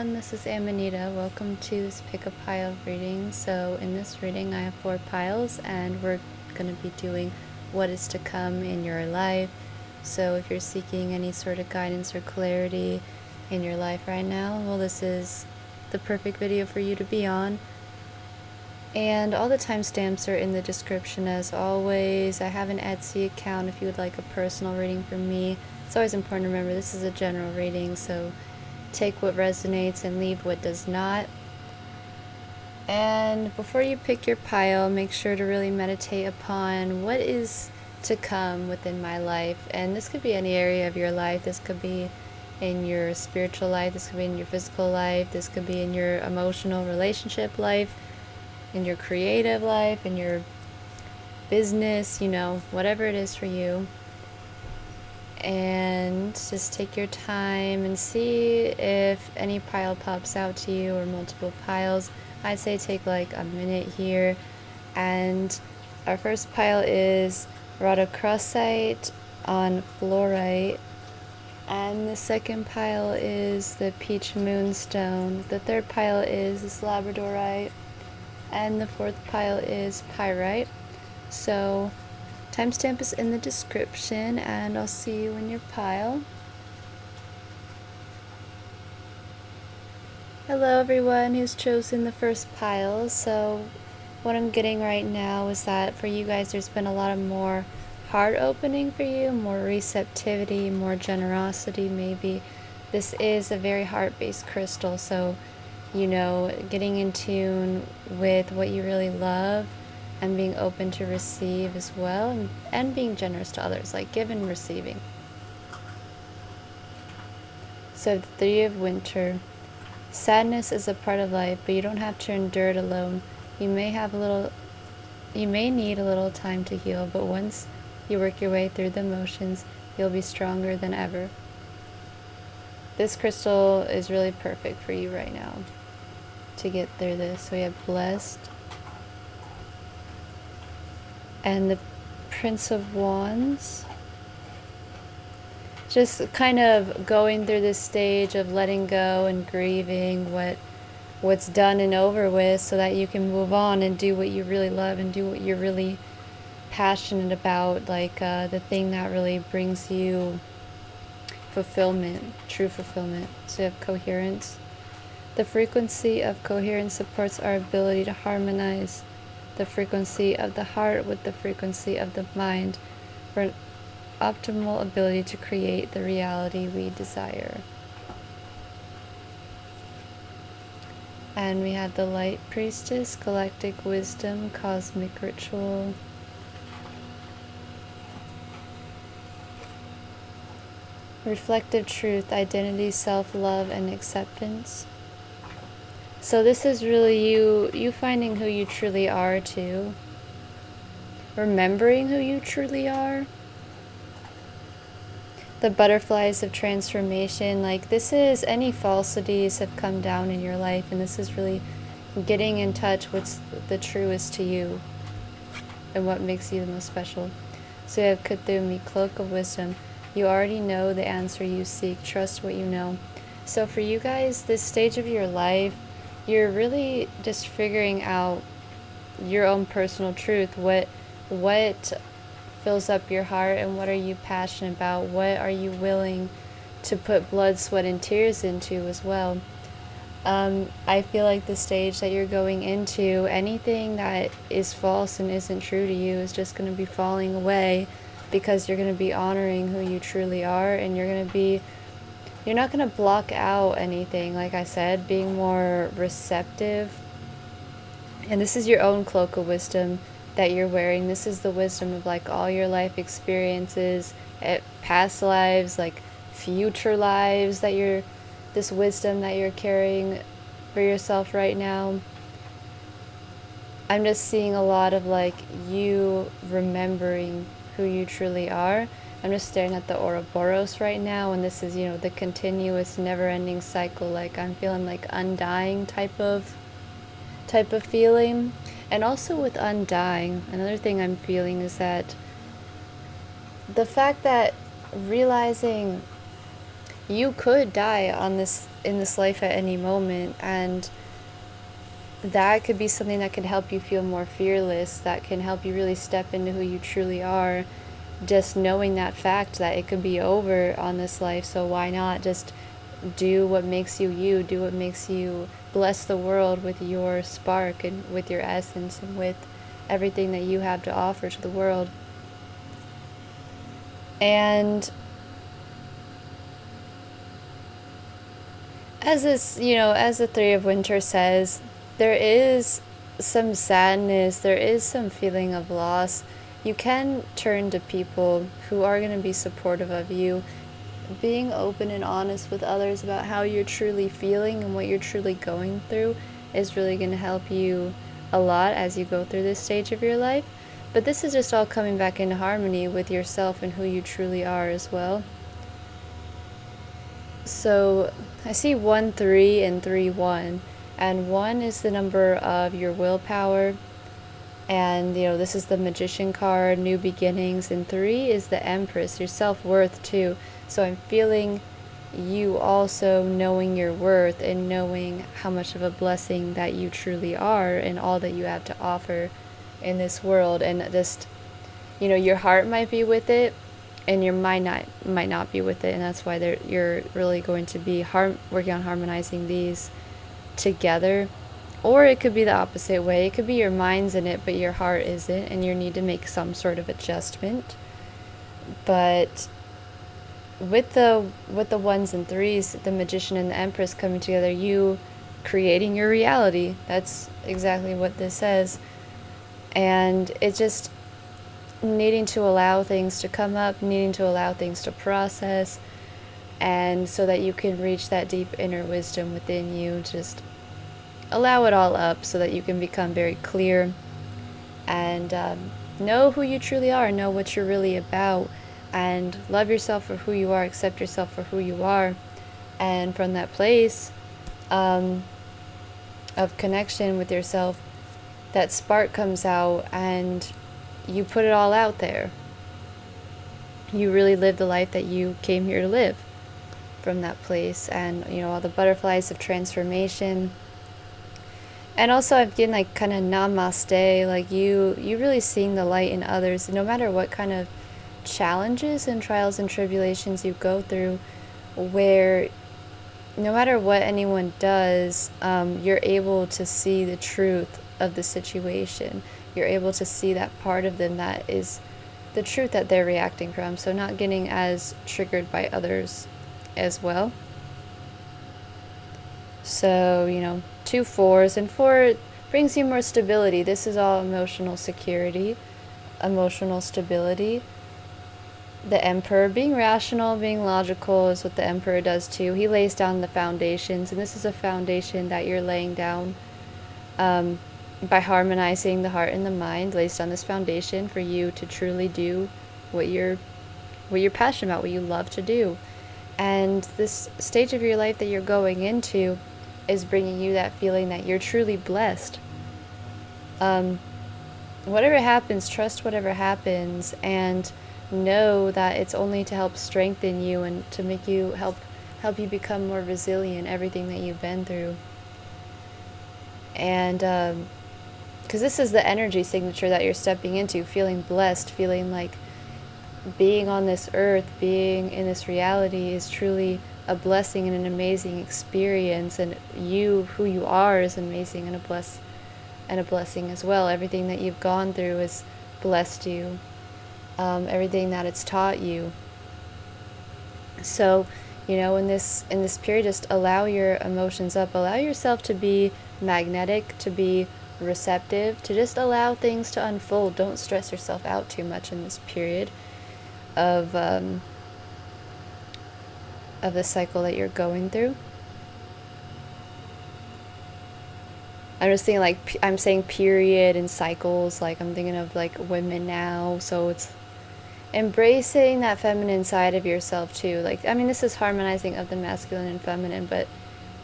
everyone, this is Amanita. Welcome to this pick a pile reading. So in this reading I have 4 piles and we're going to be doing what is to come in your life. So if you're seeking any sort of guidance or clarity in your life right now, well, this is the perfect video for you to be on. And all the timestamps are in the description as always. I have an Etsy account if you would like a personal reading from me. It's always important to remember this is a general reading, so take what resonates and leave what does not. And before you pick your pile, make sure to really meditate upon what is to come within my life. And this could be any area of your life. This could be in your spiritual life, this could be in your physical life, this could be in your emotional relationship life, in your creative life, in your business, whatever it is for you. And just take your time and see if any pile pops out to you or multiple piles. I'd say take like a minute here. And our first pile is Rhodochrosite on Fluorite. And the second pile is the Peach Moonstone. The third pile is Labradorite. And the fourth pile is Pyrite. So timestamp is in the description, and I'll see you in your pile. Hello everyone who's chosen the first pile. So what I'm getting right now is that for you guys there's been a lot of more heart opening for you, more receptivity, more generosity maybe. This is a very heart-based crystal, so getting in tune with what you really love and being open to receive as well, and being generous to others, like give and receiving. So the 3 of Winter. Sadness is a part of life, but you don't have to endure it alone. You may need a little time to heal, but once you work your way through the motions, you'll be stronger than ever. This crystal is really perfect for you right now to get through this. So we have Blessed and the Prince of Wands. Just kind of going through this stage of letting go and grieving what's done and over with, so that you can move on and do what you really love and do what you're really passionate about, like the thing that really brings you fulfillment, true fulfillment. So you have Coherence. The frequency of coherence supports our ability to harmonize the frequency of the heart with the frequency of the mind for an optimal ability to create the reality we desire. And we have the Light Priestess, Galactic Wisdom, Cosmic Ritual. Reflective Truth, Identity, Self-Love, and Acceptance. So this is really you finding who you truly are too. Remembering who you truly are. The Butterflies of Transformation, like this is any falsities have come down in your life, and this is really getting in touch with the truest to you and what makes you the most special. So you have Cthulhu, Cloak of Wisdom. You already know the answer you seek. Trust what you know. So for you guys, this stage of your life, you're really just figuring out your own personal truth. What fills up your heart, and what are you passionate about? What are you willing to put blood, sweat, and tears into as well? I feel like the stage that you're going into, anything that is false and isn't true to you is just going to be falling away, because you're going to be honoring who you truly are, and you're not going to block out anything, like I said, being more receptive. And this is your own cloak of wisdom that you're wearing. This is the wisdom of like all your life experiences, past lives, like future lives, this wisdom that you're carrying for yourself right now. I'm just seeing a lot of like you remembering who you truly are. I'm just staring at the Ouroboros right now, and this is, the continuous, never-ending cycle. Like I'm feeling like undying type of feeling. And also with undying, another thing I'm feeling is that the fact that realizing you could die on this in this life at any moment, and that could be something that can help you feel more fearless, that can help you really step into who you truly are, just knowing that fact that it could be over on this life. So why not just do what makes you you, do what makes you bless the world with your spark and with your essence and with everything that you have to offer to the world. And as this, as the Three of Winter says, there is some sadness, there is some feeling of loss. You can turn to people who are going to be supportive of you. Being open and honest with others about how you're truly feeling and what you're truly going through is really going to help you a lot as you go through this stage of your life. But this is just all coming back into harmony with yourself and who you truly are as well. So I see 1, 3, and 3, 1. And 1 is the number of your willpower. And, this is the Magician card, new beginnings. And 3 is the Empress, your self-worth too. So I'm feeling you also knowing your worth and knowing how much of a blessing that you truly are and all that you have to offer in this world. And just, your heart might be with it and your mind might not be with it. And that's why you're really going to be working on harmonizing these together. Or it could be the opposite way. It could be your mind's in it, but your heart isn't, and you need to make some sort of adjustment. But with the 1s and 3s, the Magician and the Empress coming together, you creating your reality. That's exactly what this says. And it's just needing to allow things to come up, needing to allow things to process, and so that you can reach that deep inner wisdom within you. Just allow it all up so that you can become very clear and know who you truly are, know what you're really about, and love yourself for who you are, accept yourself for who you are. And from that place of connection with yourself, that spark comes out and you put it all out there. You really live the life that you came here to live from that place. And, all the butterflies of transformation. And also I'm getting like kind of namaste, like you really seeing the light in others, no matter what kind of challenges and trials and tribulations you go through, where no matter what anyone does, you're able to see the truth of the situation. You're able to see that part of them that is the truth that they're reacting from. So not getting as triggered by others as well. So, 2 4s, and 4 brings you more stability. This is all emotional security, emotional stability. The Emperor, being rational, being logical is what the Emperor does too. He lays down the foundations, and this is a foundation that you're laying down by harmonizing the heart and the mind. Lays down this foundation for you to truly do what you're passionate about, what you love to do. And this stage of your life that you're going into is bringing you that feeling that you're truly blessed. Whatever happens, trust whatever happens, and know that it's only to help strengthen you and to make you help you become more resilient, everything that you've been through. And because this is the energy signature that you're stepping into, feeling blessed, feeling like being on this earth, being in this reality is truly a blessing and an amazing experience, and who you are is amazing and a blessing as well. Everything that you've gone through has blessed you, everything that it's taught you. So, in this period, just allow your emotions up, allow yourself to be magnetic, to be receptive, to just allow things to unfold. Don't stress yourself out too much in this period of the cycle that you're going through. I'm just thinking I'm saying period and cycles, like I'm thinking of like women now, so it's embracing that feminine side of yourself too. This is harmonizing of the masculine and feminine, but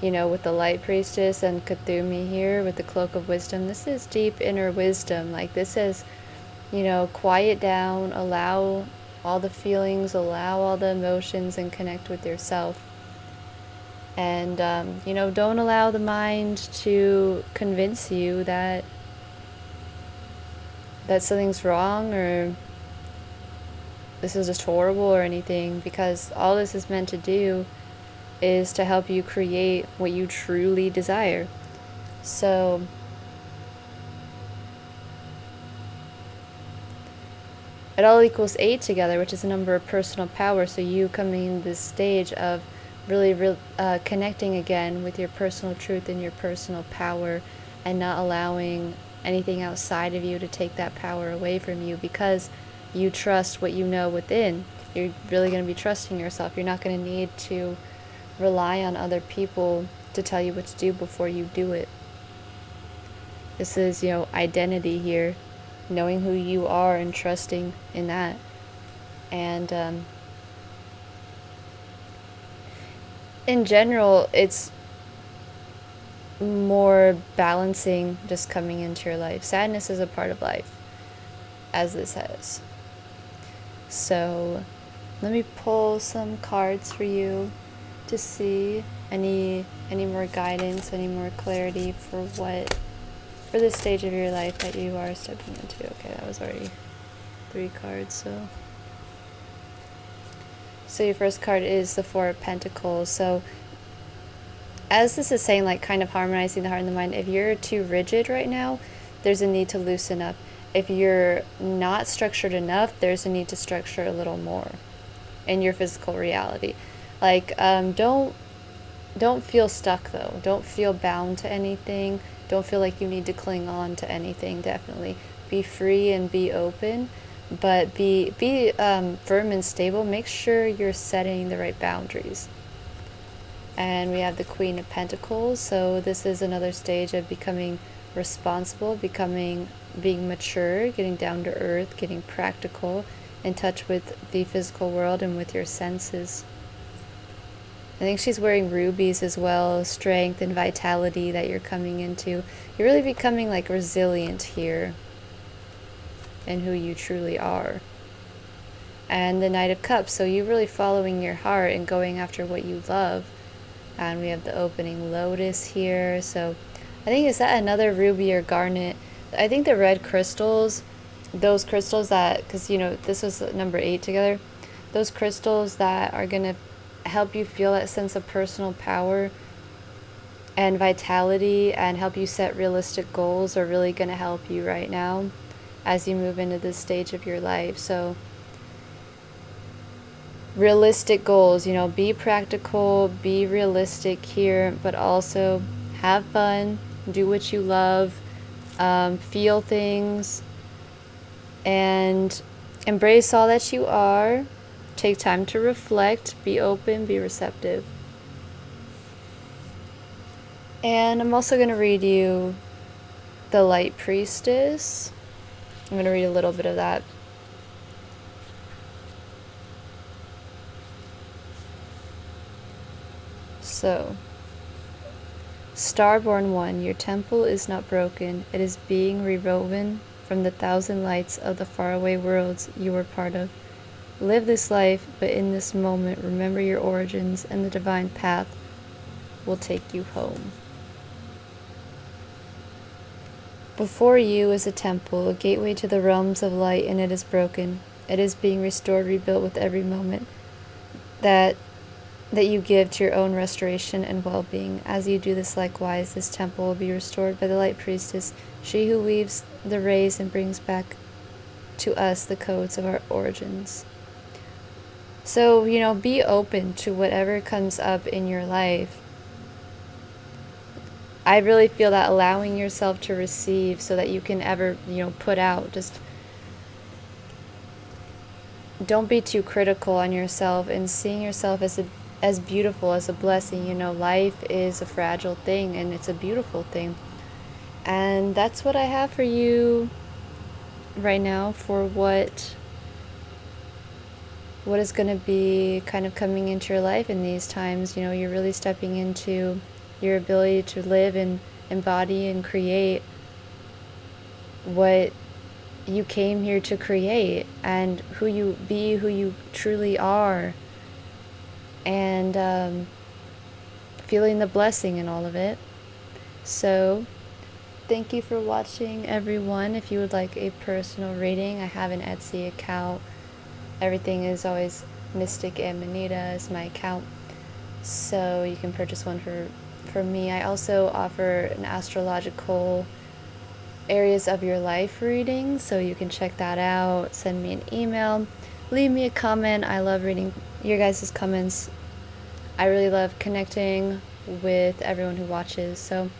with the light priestess and Kuthumi here with the cloak of wisdom, this is deep inner wisdom. This is, quiet down, allow all the feelings, allow all the emotions, and connect with yourself. And, you know, don't allow the mind to convince you that something's wrong or this is just horrible or anything, because all this is meant to do is to help you create what you truly desire. So it all equals 8 together, which is a number of personal power. So you coming this stage of really connecting again with your personal truth and your personal power, and not allowing anything outside of you to take that power away from you, because you trust what you know within. You're really going to be trusting yourself. You're not going to need to rely on other people to tell you what to do before you do it. This is, you know, identity here, knowing who you are and trusting in that. And in general, it's more balancing just coming into your life. Sadness is a part of life, as this has. So let me pull some cards for you to see any more guidance, any more clarity for this stage of your life that you are stepping into. Okay, that was already 3 cards. So your first card is the 4 of Pentacles. So as this is saying, like, kind of harmonizing the heart and the mind, if you're too rigid right now, there's a need to loosen up. If you're not structured enough, there's a need to structure a little more in your physical reality. Like, don't feel stuck, though. Don't feel bound to anything. Don't feel like you need to cling on to anything. Definitely be free and be open, but be firm and stable. Make sure you're setting the right boundaries. And we have the Queen of Pentacles. So this is another stage of becoming responsible, being mature, getting down to earth, getting practical, in touch with the physical world and with your senses. I think she's wearing rubies as well, strength and vitality that you're coming into. You're really becoming like resilient here in who you truly are. And the Knight of Cups, so you're really following your heart and going after what you love. And we have the opening lotus here. So I think, is that another ruby or garnet? I think the red crystals, those crystals that, because, you know, this was number 8 together, those crystals that are going to help you feel that sense of personal power and vitality and help you set realistic goals are really going to help you right now as you move into this stage of your life. So realistic goals, you know, be practical, be realistic here, but also have fun, do what you love, feel things, and embrace all that you are. Take time to reflect, be open, be receptive. And I'm also going to read you the Light Priestess. I'm going to read a little bit of that. So, Starborn One, your temple is not broken. It is being rewoven from the 1,000 lights of the faraway worlds you were part of. Live this life, but in this moment, remember your origins, and the divine path will take you home. Before you is a temple, a gateway to the realms of light, and it is broken. It is being restored, rebuilt with every moment that you give to your own restoration and well-being. As you do this likewise, this temple will be restored by the Light Priestess, she who weaves the rays and brings back to us the codes of our origins. So, you know, be open to whatever comes up in your life. I really feel that allowing yourself to receive so that you can ever, you know, put out. Just don't be too critical on yourself, and seeing yourself as beautiful, as a blessing. You know, life is a fragile thing and it's a beautiful thing. And that's what I have for you right now for what is going to be kind of coming into your life in these times. You know, you're really stepping into your ability to live and embody and create what you came here to create, and who you truly are. And feeling the blessing in all of it. So thank you for watching, everyone. If you would like a personal reading, I have an Etsy account. Everything is always NaturalAmanita is my account, so you can purchase one for me. I also offer an astrological areas of your life reading, so you can check that out. Send me an email, leave me a comment. I love reading your guys' comments. I really love connecting with everyone who watches. So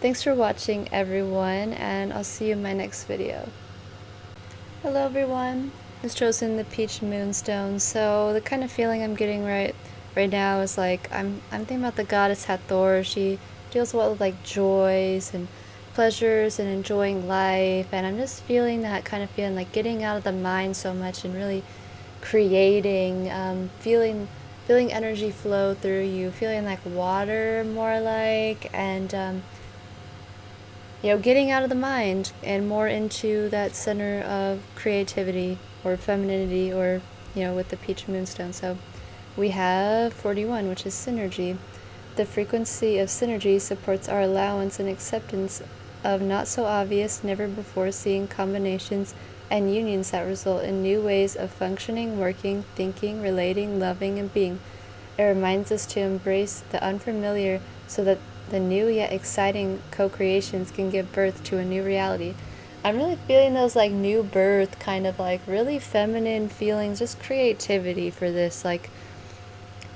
thanks for watching, everyone, and I'll see you in my next video. Hello, everyone. I've chosen the Peach Moonstone. So the kind of feeling I'm getting right now is like I'm thinking about the goddess Hathor. She deals well with like joys and pleasures and enjoying life, and I'm just feeling that kind of feeling, like getting out of the mind so much and really creating, feeling energy flow through you, feeling like water more like, and getting out of the mind and more into that center of creativity or femininity, or with the Peach Moonstone. So we have 41, which is synergy. The frequency of synergy supports our allowance and acceptance of not so obvious, never before seen combinations and unions that result in new ways of functioning, working, thinking, relating, loving, and being. It reminds us to embrace the unfamiliar so that the new yet exciting co-creations can give birth to a new reality. I'm really feeling those like new birth, kind of like really feminine feelings, just creativity for this, like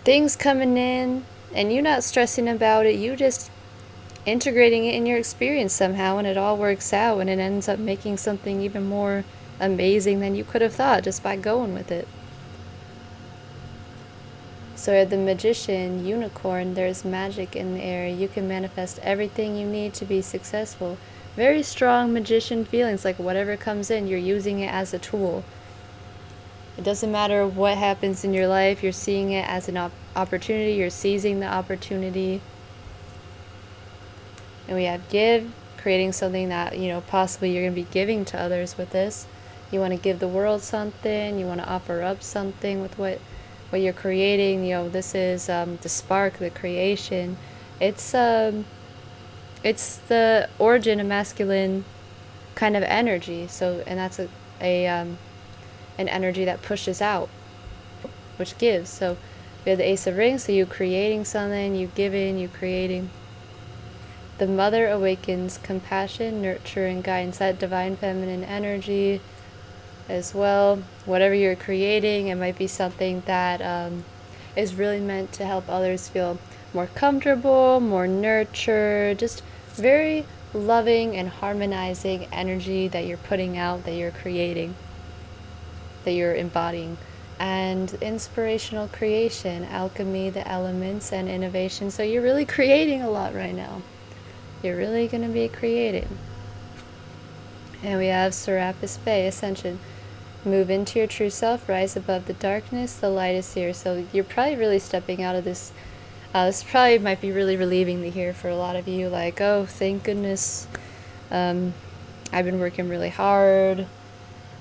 things coming in and you not stressing about it, you just integrating it in your experience somehow, and it all works out and it ends up making something even more amazing than you could have thought just by going with it. So the magician, unicorn, there's magic in the air. You can manifest everything you need to be successful. Very strong magician feelings, like whatever comes in, you're using it as a tool. It doesn't matter what happens in your life, you're seeing it as an opportunity, you're seizing the opportunity. And we have give, creating something that, possibly you're going to be giving to others with this. You want to give the world something, you want to offer up something with what you're creating. This is the spark, the creation. It's the origin of masculine kind of energy. So, and that's an energy that pushes out, which gives. So we have the Ace of Rings, so you creating something, you giving, you creating. The Mother awakens compassion, nurture, and guidance, that divine feminine energy as well. Whatever you're creating, it might be something that is really meant to help others feel more comfortable, more nurtured, just very loving and harmonizing energy that you're putting out, that you're creating, that you're embodying. And inspirational creation, alchemy, the elements, and innovation. So you're really creating a lot right now. You're really going to be creating. And we have Serapis Bay, Ascension. Move into your true self, rise above the darkness, the light is here. So you're probably really stepping out of this. This probably might be really relieving to hear for a lot of you, like, oh, thank goodness. I've been working really hard.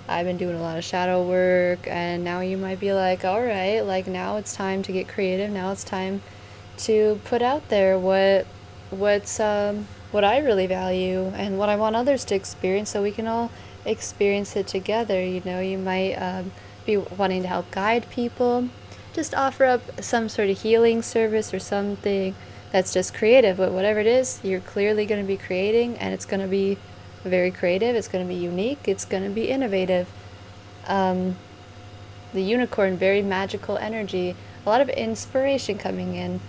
I've been doing a lot of shadow work, and now you might be like, all right, like now it's time to get creative. Now it's time to put out there what I really value and what I want others to experience, so we can all experience it together. You might be wanting to help guide people, just offer up some sort of healing service or something that's just creative. But whatever it is, you're clearly going to be creating, and it's going to be very creative, it's going to be unique, it's going to be innovative. The unicorn, very magical energy, a lot of inspiration coming in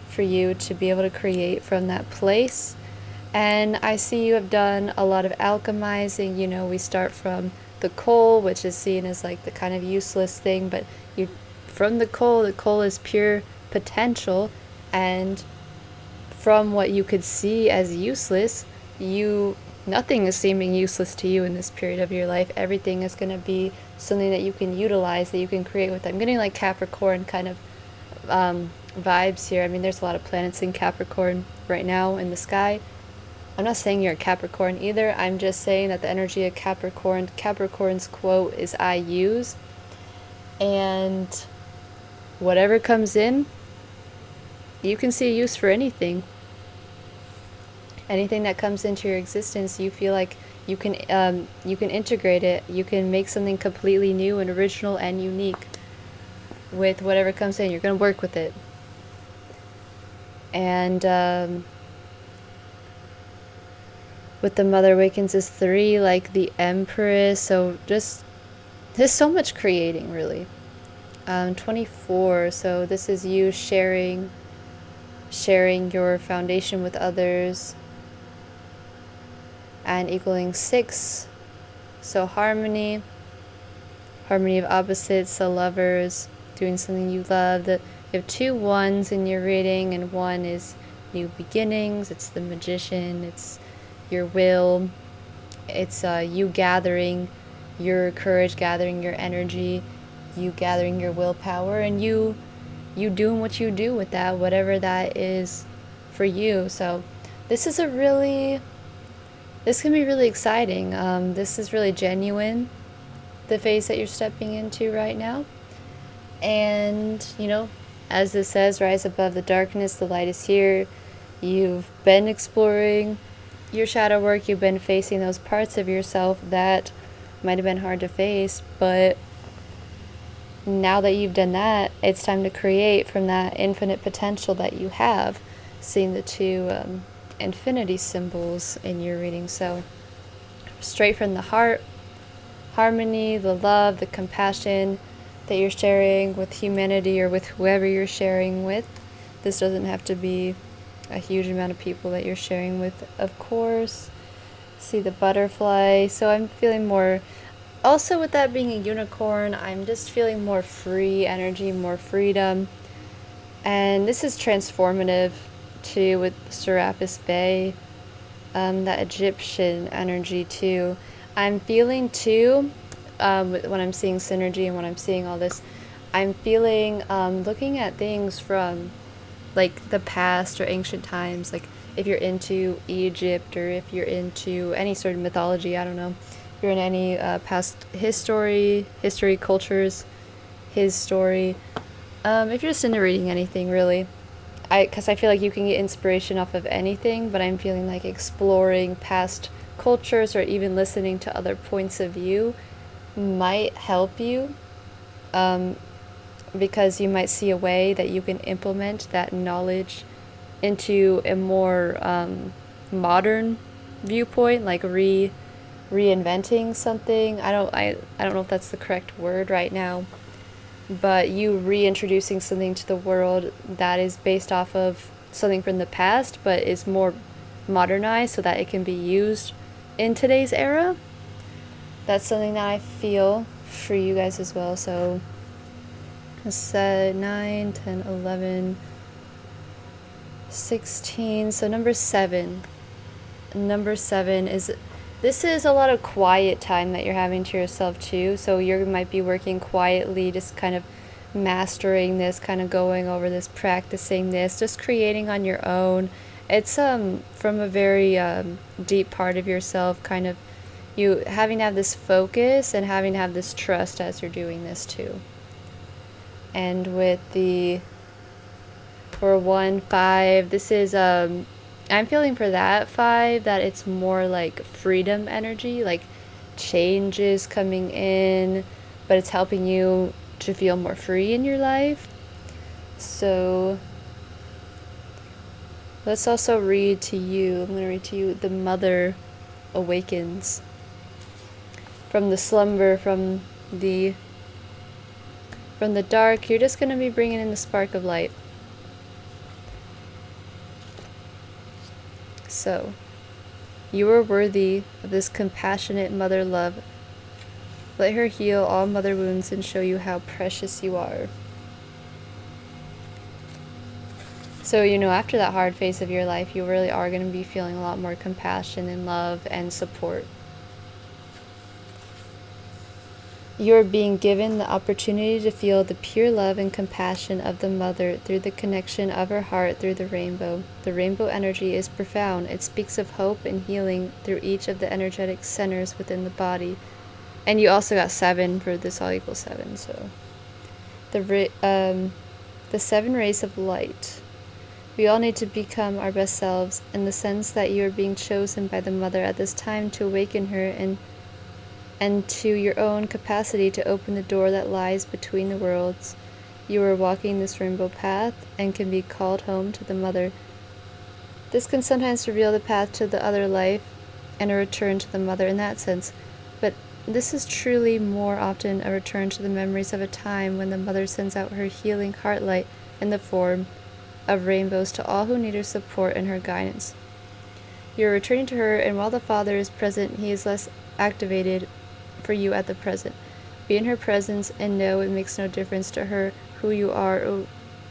for you to be able to create from that place. And I see you have done a lot of alchemizing. We start from the coal, which is seen as like the kind of useless thing, but from the coal is pure potential, and from what you could see as useless, nothing is seeming useless to you in this period of your life. Everything is going to be something that you can utilize, that you can create with. I'm getting like Capricorn kind of vibes here. I mean, there's a lot of planets in Capricorn right now in the sky. I'm not saying you're a Capricorn either. I'm just saying that the energy of Capricorn's quote is I use. And whatever comes in, you can see a use for anything. Anything that comes into your existence, you feel like you can integrate it. You can make something completely new and original and unique with whatever comes in. You're going to work with it. And with the Mother Awakens is 3, like the Empress. So just, there's so much creating, really. 24, so this is you sharing your foundation with others. And equaling 6, so harmony of opposites, so lovers, doing something you love. You have 2 1s in your reading, and 1 is new beginnings. It's the Magician. It's your will. It's you gathering your courage, gathering your energy, you gathering your willpower, and you doing what you do with that, whatever that is for you. So this can be really exciting. This is really genuine, the phase that you're stepping into right now. And, as this says, rise above the darkness, the light is here. You've been exploring your shadow work. You've been facing those parts of yourself that might have been hard to face, but now that you've done that, it's time to create from that infinite potential that you have. Seeing the 2 infinity symbols in your reading. So straight from the heart, harmony, the love, the compassion that you're sharing with humanity or with whoever you're sharing with. This doesn't have to be a huge amount of people that you're sharing with, of course. See the butterfly. So I'm feeling more, also with that being a unicorn, I'm just feeling more free energy, more freedom. And this is transformative too, with Serapis Bay, that Egyptian energy too. I'm feeling too, when I'm seeing synergy and when I'm seeing all this, I'm feeling looking at things from like the past or ancient times, like if you're into Egypt or if you're into any sort of mythology, I don't know, if you're in any past history cultures, his story, if you're just into reading anything really, because I feel like you can get inspiration off of anything, but I'm feeling like exploring past cultures or even listening to other points of view might help you, because you might see a way that you can implement that knowledge into a more modern viewpoint, like reinventing something. I don't know if that's the correct word right now, but you reintroducing something to the world that is based off of something from the past but is more modernized so that it can be used in today's era. That's something that I feel for you guys as well. So it's 9, 10, 11, 16. So number 7 is, this is a lot of quiet time that you're having to yourself too. So you might be working quietly, just kind of mastering this, kind of going over this, practicing this, just creating on your own. It's from a very deep part of yourself, kind of you having to have this focus and having to have this trust as you're doing this too. And with the, for 1, 5, this is I'm feeling for that 5 that it's more like freedom energy, like changes coming in, but it's helping you to feel more free in your life. So let's also read to you, I'm going to read to you, the Mother Awakens. From the slumber, from the dark, you're just going to be bringing in the spark of light. So, you are worthy of this compassionate mother love. Let her heal all mother wounds and show you how precious you are. So, after that hard phase of your life, you really are going to be feeling a lot more compassion and love and support. You are being given the opportunity to feel the pure love and compassion of the mother through the connection of her heart through the rainbow. The rainbow energy is profound. It speaks of hope and healing through each of the energetic centers within the body. And you also got 7 for this all equals 7. So the 7 rays of light. We all need to become our best selves, in the sense that you are being chosen by the Mother at this time to awaken her and to your own capacity to open the door that lies between the worlds. You are walking this rainbow path and can be called home to the Mother. This can sometimes reveal the path to the other life and a return to the Mother in that sense, but this is truly more often a return to the memories of a time when the Mother sends out her healing heart light in the form of rainbows to all who need her support and her guidance. You are returning to her, and while the Father is present, he is less activated for you at the present. Be in her presence and know it makes no difference to her who you are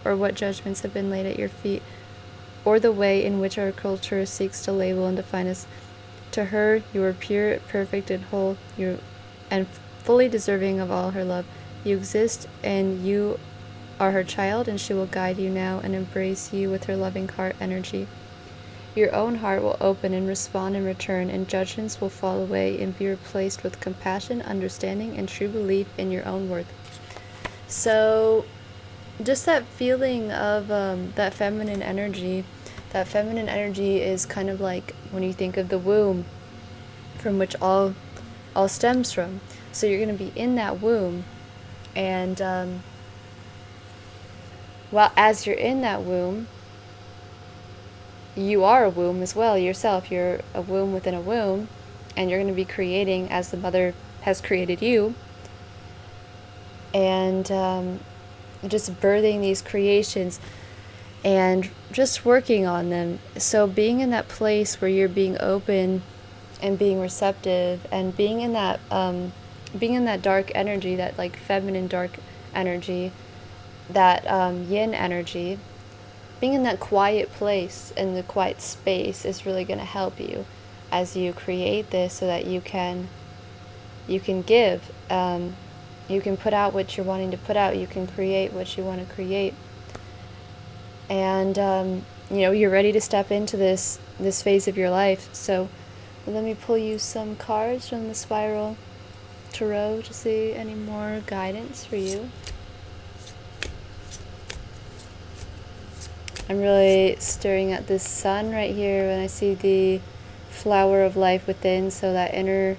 or what judgments have been laid at your feet, or the way in which our culture seeks to label and define us. To her, you are pure, perfect, and whole, and fully deserving of all her love. You exist, and you are her child, and she will guide you now and embrace you with her loving heart energy. Your own heart will open and respond in return, and judgments will fall away and be replaced with compassion, understanding, and true belief in your own worth. So, just that feeling of that feminine energy. That feminine energy is kind of like when you think of the womb, from which all stems from. So you're going to be in that womb, and well, as you're in that womb, you are a womb as well yourself. You're a womb within a womb, and you're going to be creating as the Mother has created you, and just birthing these creations and just working on them. So being in that place where you're being open and being receptive and being in that dark energy, that like feminine dark energy, that yin energy, being in that quiet place and the quiet space is really going to help you as you create this, so that you can give, you can put out what you're wanting to put out, you can create what you want to create. And you're ready to step into this phase of your life. So let me pull you some cards from the Spiral Tarot to see any more guidance for you. I'm really staring at this sun right here when I see the flower of life within, so that inner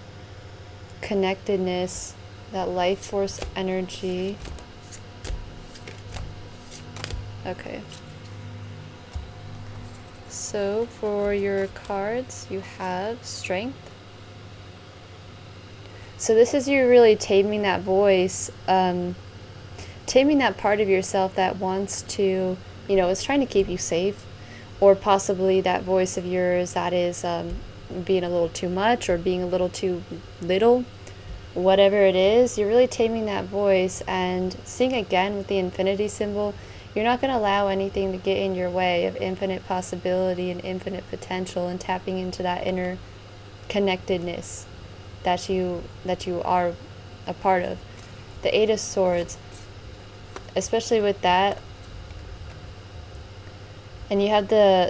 connectedness, that life force energy. Okay. So for your cards, you have Strength. So this is you really taming that voice, taming that part of yourself that wants to, is trying to keep you safe, or possibly that voice of yours that is being a little too much or being a little too little. Whatever it is, you're really taming that voice, and seeing again with the infinity symbol, you're not going to allow anything to get in your way of infinite possibility and infinite potential, and tapping into that inner connectedness that you are a part of. The Eight of Swords, especially with that, and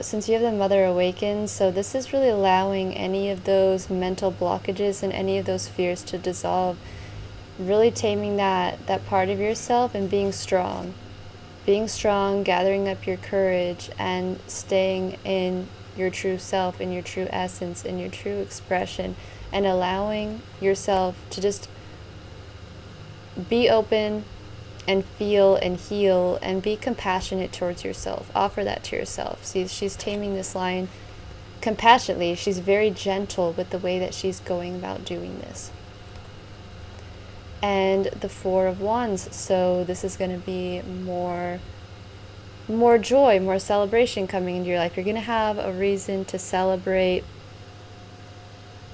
since you have the Mother awakened, so this is really allowing any of those mental blockages and any of those fears to dissolve, really taming that part of yourself and being strong, gathering up your courage and staying in your true self, in your true essence, in your true expression, and allowing yourself to just be open and feel and heal and be compassionate towards yourself. Offer that to yourself. See, she's taming this line compassionately. She's very gentle with the way that she's going about doing this. And the Four of Wands. So this is going to be more joy, more celebration coming into your life. You're going to have a reason to celebrate,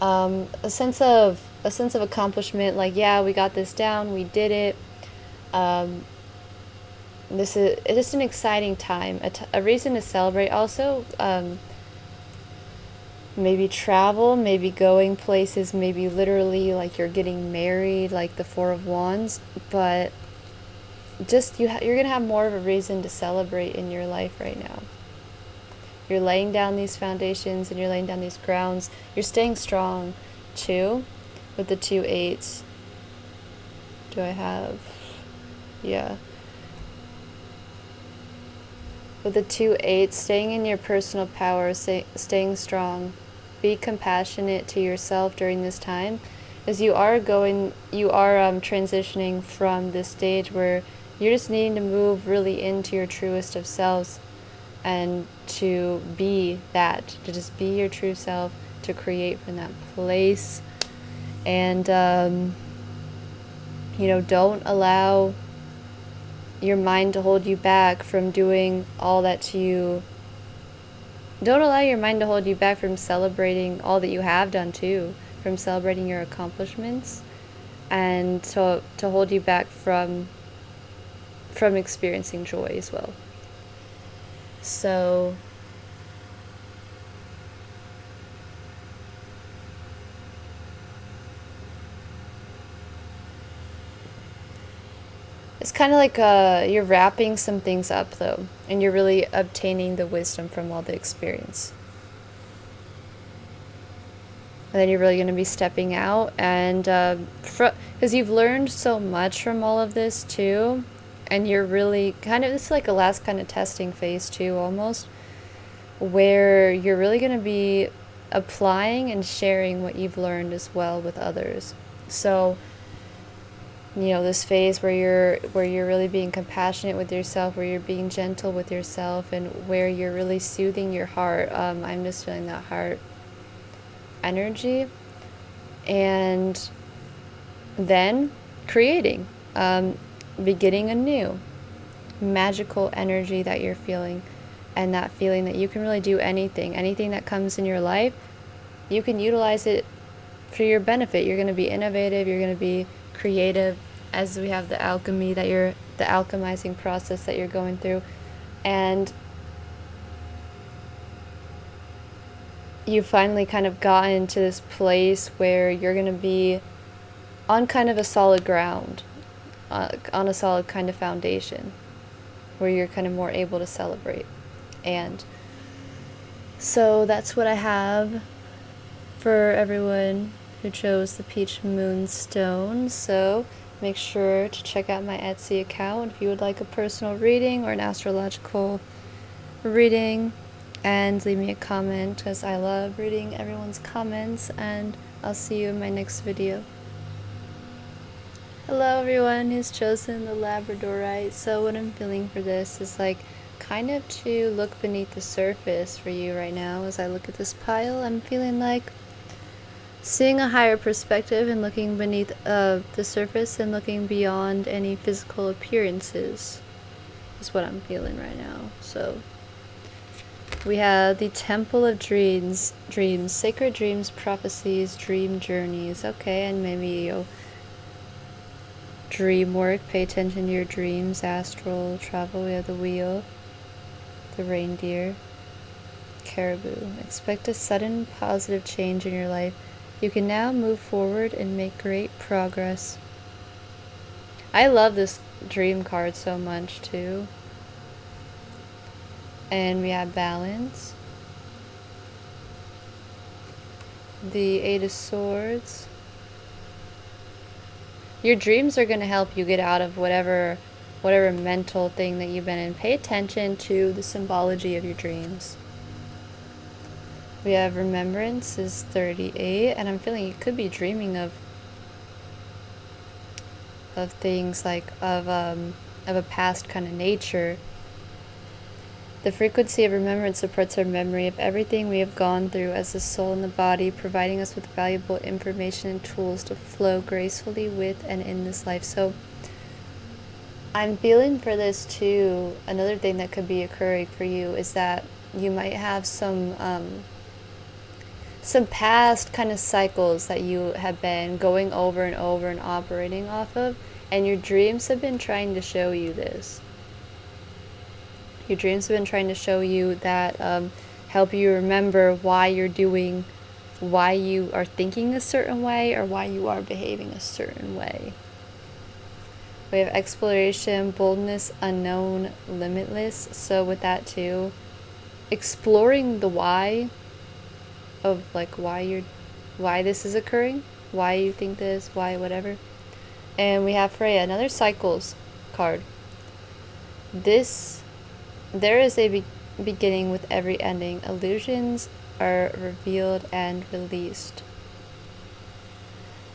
a sense of accomplishment. Like, yeah, we got this down. We did it. This is just an exciting time, a reason to celebrate. Also, maybe travel, maybe going places, maybe literally like you're getting married, like the Four of Wands. But just you're gonna have more of a reason to celebrate in your life right now. You're laying down these foundations and you're laying down these grounds. You're staying strong too, with the 2 8s. Do I have? Yeah. With the 2-8, staying in your personal power, staying strong. Be compassionate to yourself during this time, as you are transitioning from this stage where you're just needing to move really into your truest of selves, and to be that, to just be your true self, to create from that place. And don't allow your mind to hold you back from doing all that you don't allow your mind to hold you back from celebrating all that you have done too, from celebrating your accomplishments, and to hold you back from experiencing joy as well. So it's kind of like you're wrapping some things up though, and you're really obtaining the wisdom from all the experience. And then you're really going to be stepping out, and because you've learned so much from all of this too, and you're really this is like a last kind of testing phase too, almost, where you're really going to be applying and sharing what you've learned as well with others. So this phase where you're really being compassionate with yourself, where you're being gentle with yourself, and where you're really soothing your heart. I'm just feeling that heart energy, and then creating, beginning anew, magical energy that you're feeling, and that feeling that you can really do anything that comes in your life, you can utilize it for your benefit. You're going to be innovative, you're going to be creative, as we have the alchemy the alchemizing process that you're going through. And you finally kind of gotten to this place where you're going to be on kind of a solid ground, on a solid kind of foundation, where you're kind of more able to celebrate. And so that's what I have for everyone who chose the Peach Moonstone. So make sure to check out my Etsy account if you would like a personal reading or an astrological reading, and leave me a comment, because I love reading everyone's comments. And I'll see you in my next video. Hello everyone who's chosen the Labradorite. So what I'm feeling for this is like kind of to look beneath the surface for you right now. As I look at this pile, I'm feeling like seeing a higher perspective and looking beneath the surface and looking beyond any physical appearances is what I'm feeling right now. So we have the Temple of Dreams, sacred dreams, prophecies, dream journeys. Okay, and maybe dream work, pay attention to your dreams, astral travel. We have the wheel, the reindeer, caribou. Expect a sudden positive change in your life. You can now move forward and make great progress. I love this dream card so much too. And we have balance, the 8 of Swords. Your dreams are going to help you get out of whatever mental thing that you've been in. Pay attention to the symbology of your dreams. We have Remembrance is 38, and I'm feeling you could be dreaming of things like of a past kind of nature. The frequency of remembrance supports our memory of everything we have gone through as the soul and the body, providing us with valuable information and tools to flow gracefully with and in this life. So I'm feeling for this too, another thing that could be occurring for you is that you might have some past kind of cycles that you have been going over and over and operating off of, and your dreams have been trying to show you this. Your dreams have been trying to show you that, help you remember why you are thinking a certain way, or why you are behaving a certain way. We have exploration, boldness, unknown, limitless. So with that too, exploring the why of like why this is occurring, why you think this, why whatever. And we have Freya, another cycles card. This There is a beginning with every ending. Illusions are revealed and released.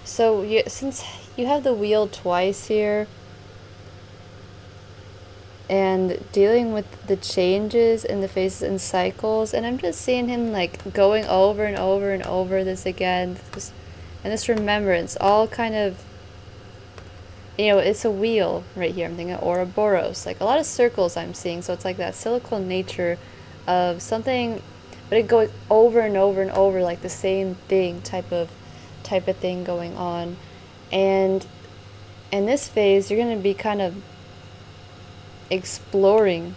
So since you have the wheel twice here, and dealing with the changes in the phases and cycles, and I'm just seeing him like going over and over and over this again, and this remembrance, all kind of, it's a wheel right here. I'm thinking Ouroboros, like a lot of circles I'm seeing. So it's like that cyclical nature of something, but it going over and over and over, like the same thing type of thing going on. And in this phase, you're going to be kind of exploring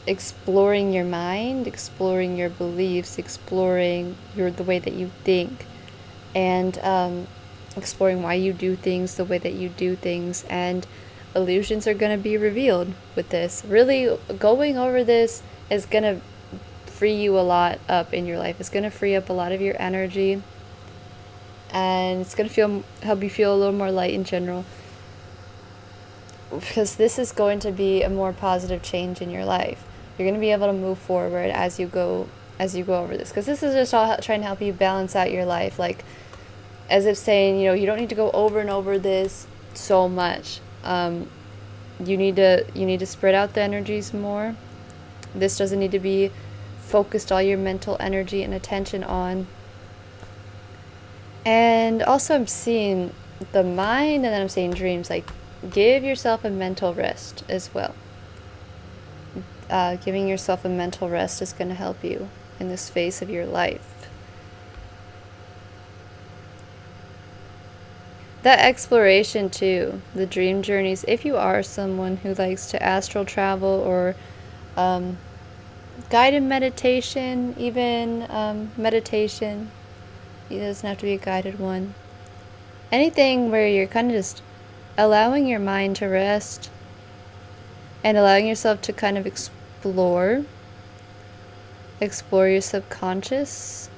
your mind, exploring your beliefs, exploring the way that you think, and exploring why you do things the way that you do things. And illusions are going to be revealed with this. Really going over this is going to free you a lot up in your life. It's going to free up a lot of your energy, and it's going to help you feel a little more light in general, because this is going to be a more positive change in your life. You're going to be able to move forward as you go over this, because this is just all trying to help you balance out your life, like as if saying, you don't need to go over and over this so much. You need to spread out the energies more. This doesn't need to be focused all your mental energy and attention on. And also I'm seeing the mind, and then I'm seeing dreams. Like, give yourself a mental rest as well. Giving yourself a mental rest is going to help you in this phase of your life. That exploration too, the dream journeys, if you are someone who likes to astral travel or guided meditation, even meditation, it doesn't have to be a guided one. Anything where you're kind of just allowing your mind to rest and allowing yourself to kind of explore your subconscious,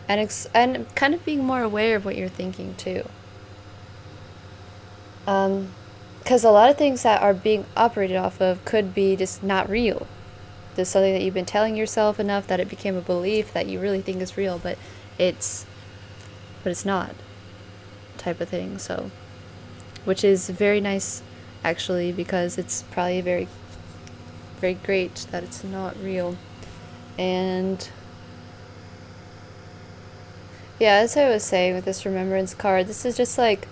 and kind of being more aware of what you're thinking too. Because a lot of things that are being operated off of could be just not real. There's something that you've been telling yourself enough that it became a belief that you really think is real, but it's not, type of thing. So, which is very nice actually, because it's probably very, very great that it's not real. And yeah, as I was saying with this remembrance card, this is just like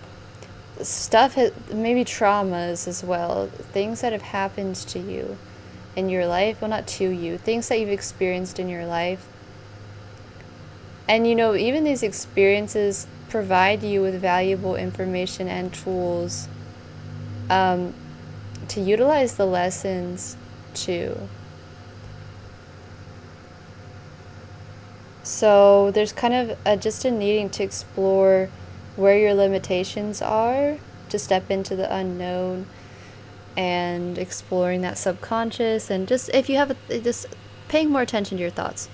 stuff, maybe traumas as well, things that have happened to you in your life. Well, not to you, things that you've experienced in your life. And even these experiences provide you with valuable information and tools to utilize the lessons too. So there's kind of just a needing to explore where your limitations are, to step into the unknown and exploring that subconscious, and just if you have just paying more attention to your thoughts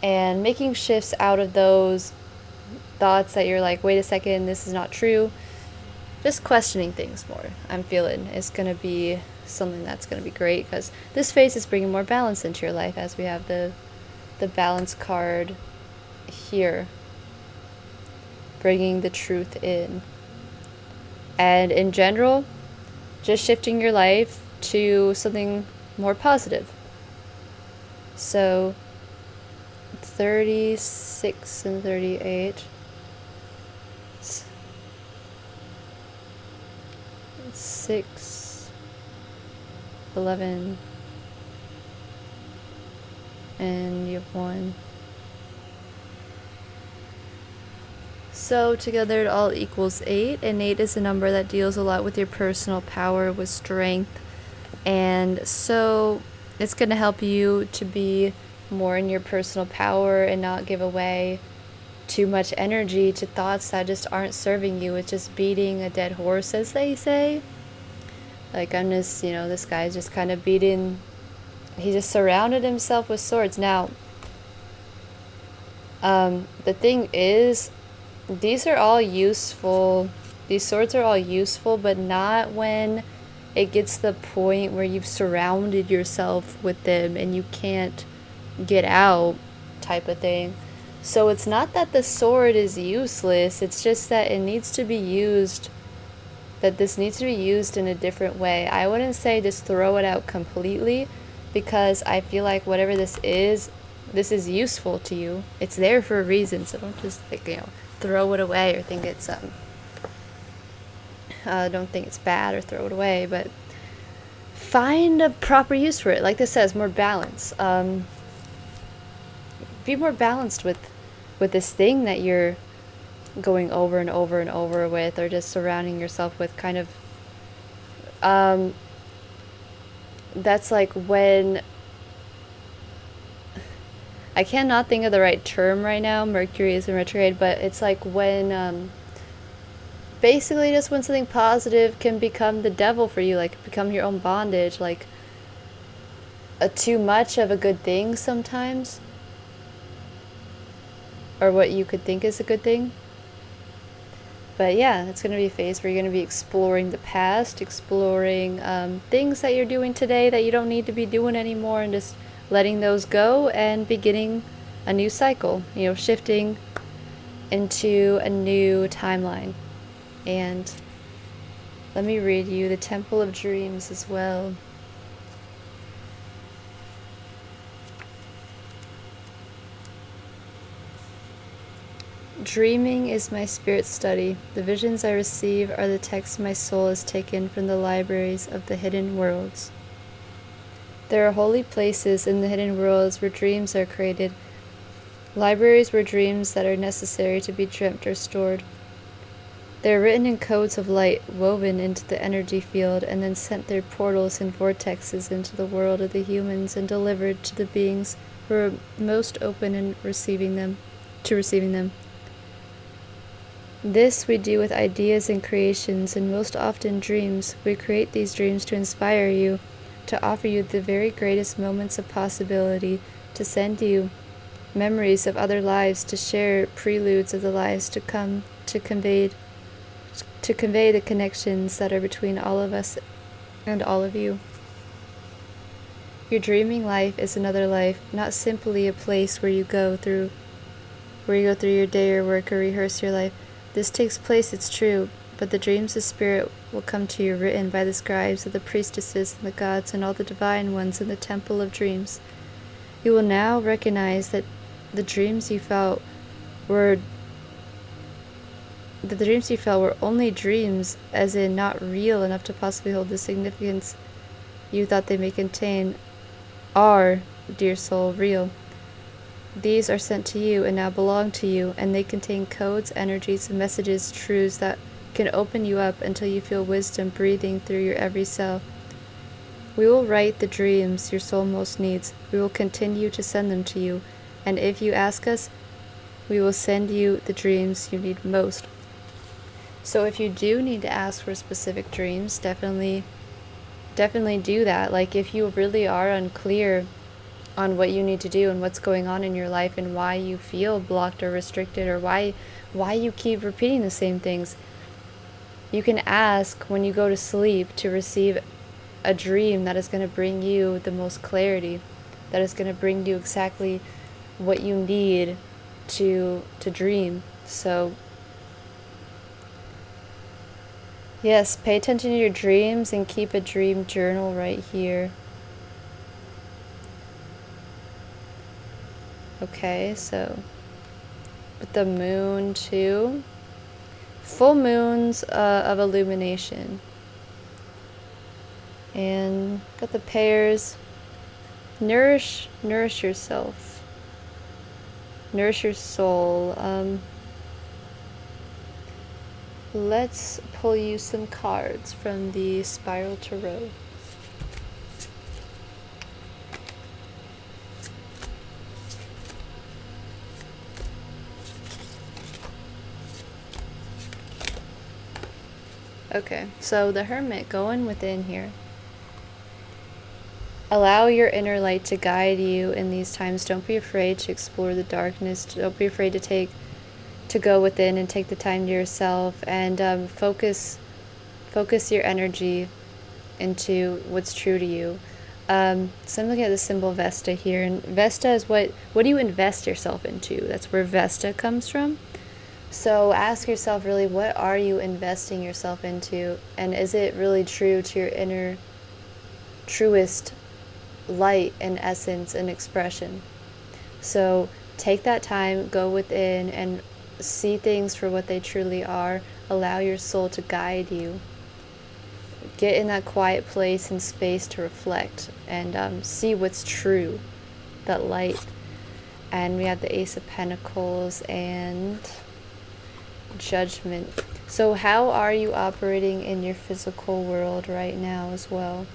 and making shifts out of those thoughts that you're like, wait a second, this is not true. Just questioning things more, I'm feeling, is going to be something that's going to be great, because this phase is bringing more balance into your life, as we have the balance card here, bringing the truth in. And in general, just shifting your life to something more positive. So 36 and 38, 6, 11, and you have 1. So together it all equals 8, and 8 is a number that deals a lot with your personal power, with strength, and so it's going to help you to be more in your personal power and not give away too much energy to thoughts that just aren't serving you. It's just beating a dead horse, as they say. Like, I'm just, this guy's just kind of beating, he just surrounded himself with swords. Now, the thing is, these are all useful, these swords are all useful, but not when it gets to the point where you've surrounded yourself with them and you can't get out, type of thing. So it's not that the sword is useless, it's just that it needs to be used, that this needs to be used in a different way. I wouldn't say just throw it out completely, because I feel like whatever this is useful to you. It's there for a reason, so don't just throw it away or think it's don't think it's bad or throw it away, but find a proper use for it. Like this says, more balance. Be more balanced with this thing that you're going over and over and over with, or just surrounding yourself with, kind of. That's like when, I cannot think of the right term right now, Mercury is in retrograde, but it's like when basically just when something positive can become the devil for you, like become your own bondage, like too much of a good thing sometimes, or what you could think is a good thing. But yeah, it's going to be a phase where you're going to be exploring the past, exploring things that you're doing today that you don't need to be doing anymore, and just letting those go and beginning a new cycle, shifting into a new timeline. And let me read you the Temple of Dreams as well. Dreaming is my spirit study. The visions I receive are the texts my soul has taken from the libraries of the hidden worlds. There are holy places in the hidden worlds where dreams are created, libraries where dreams that are necessary to be dreamt are stored. They are written in codes of light, woven into the energy field, and then sent through portals and vortexes into the world of the humans, and delivered to the beings who are most open in receiving them. This we do with ideas and creations, and most often dreams. We create these dreams to inspire you, to offer you the very greatest moments of possibility, to send you memories of other lives, to share preludes of the lives to come, to convey the connections that are between all of us and all of you. Your dreaming life is another life, not simply a place where you go through your day or work or rehearse your life. This takes place, it's true, but the dreams of spirit will come to you, written by the scribes of the priestesses and the gods and all the divine ones in the Temple of Dreams. You will now recognize that the dreams you felt were only dreams, as in not real enough to possibly hold the significance you thought they may contain, are, dear soul, real. These are sent to you and now belong to you, and they contain codes, energies, messages, truths that can open you up until you feel wisdom breathing through your every cell. We will write the dreams your soul most needs. We will continue to send them to you, and if you ask us, we will send you the dreams you need most. So if you do need to ask for specific dreams, definitely do that. Like if you really are unclear on what you need to do and what's going on in your life and why you feel blocked or restricted, or why you keep repeating the same things, you can ask when you go to sleep to receive a dream that is going to bring you the most clarity, that is going to bring you exactly what you need to dream. So yes, pay attention to your dreams and keep a dream journal right here. Okay, so with the moon too, full moons of illumination, and got the pairs. Nourish yourself, nourish your soul. Let's pull you some cards from the Spiral Tarot. Okay, so the Hermit, going within here. Allow your inner light to guide you in these times. Don't be afraid to explore the darkness. Don't be afraid to go within and take the time to yourself, and focus your energy into what's true to you. So I'm looking at the symbol Vesta here, and Vesta is what do you invest yourself into? That's where Vesta comes from. So ask yourself really, what are you investing yourself into? And is it really true to your inner, truest light and essence and expression? So take that time, go within and see things for what they truly are. Allow your soul to guide you. Get in that quiet place and space to reflect and see what's true, that light. And we have the Ace of Pentacles and Judgment. So how are you operating in your physical world right now as well?